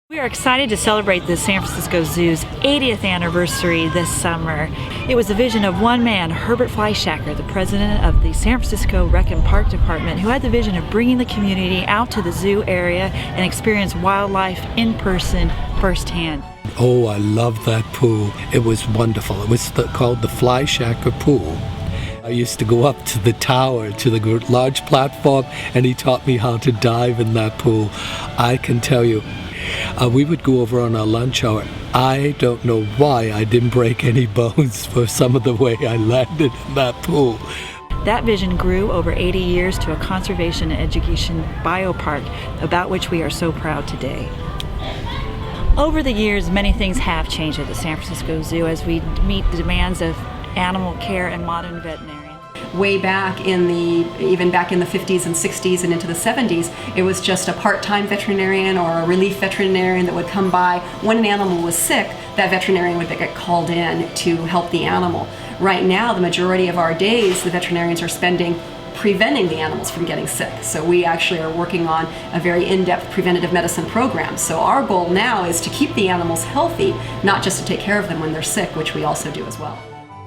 We are excited to celebrate the San Francisco Zoo's 80th anniversary this summer. It was the vision of one man, Herbert Fleischacker, the president of the San Francisco Rec and Park Department, who had the vision of bringing the community out to the zoo area and experience wildlife in person firsthand. Oh, I love that pool. It was wonderful. It was called the Fleischacker Pool. I used to go up to the tower, to the large platform, and he taught me how to dive in that pool. I can tell you, we would go over on our lunch hour. I don't know why I didn't break any bones for some of the way I landed in that pool. That vision grew over 80 years to a conservation and education biopark, about which we are so proud today. Over the years, many things have changed at the San Francisco Zoo as we meet the demands of animal care and modern veterinarians. Way back even back in the 50s and 60s and into the 70s, it was just a part-time veterinarian or a relief veterinarian that would come by. When an animal was sick, that veterinarian would get called in to help the animal. Right now, the majority of our days, the veterinarians are spending preventing the animals from getting sick. So we actually are working on a very in-depth preventative medicine program. So our goal now is to keep the animals healthy, not just to take care of them when they're sick, which we also do as well.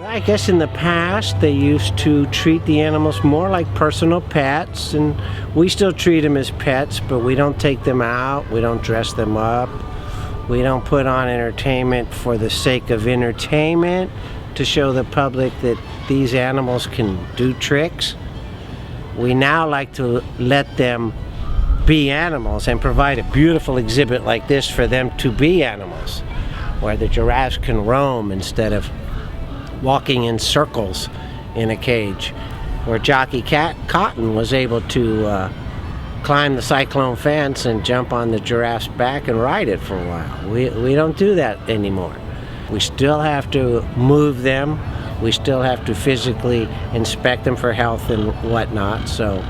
I guess in the past they used to treat the animals more like personal pets, and we still treat them as pets, but we don't take them out, we don't dress them up, we don't put on entertainment for the sake of entertainment to show the public that these animals can do tricks. We now like to let them be animals and provide a beautiful exhibit like this for them to be animals, where the giraffes can roam instead of walking in circles in a cage, where Jockey Cotton was able to climb the cyclone fence and jump on the giraffe's back and ride it for a while. We don't do that anymore. We still have to move them. We still have to physically inspect them for health and whatnot, so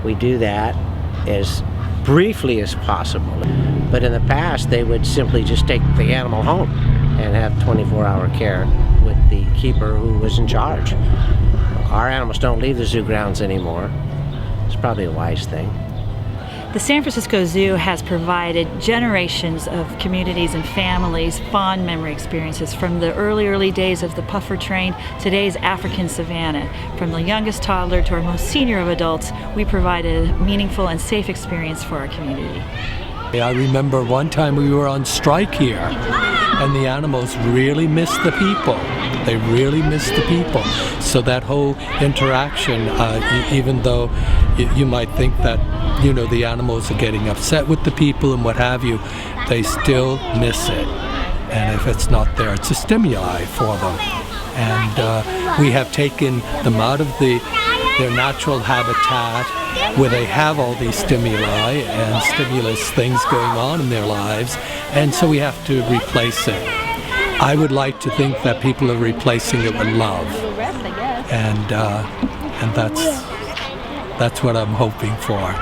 we do that as briefly as possible. But in the past, they would simply just take the animal home and have 24-hour care with the keeper who was in charge. Our animals don't leave the zoo grounds anymore. It's probably a wise thing. The San Francisco Zoo has provided generations of communities and families fond memory experiences, from the early days of the puffer train, today's African savanna. From the youngest toddler to our most senior of adults, we provide a meaningful and safe experience for our community. I remember one time we were on strike here, and the animals really missed the people. They really missed the people. So that whole interaction, even though you might think that, the animals are getting upset with the people and what have you, they still miss it. And if it's not there, it's a stimuli for them. And we have taken them out of their natural habitat, where they have all these stimuli and stimulus things going on in their lives, and so we have to replace it. I would like to think that people are replacing it with love, and that's what I'm hoping for.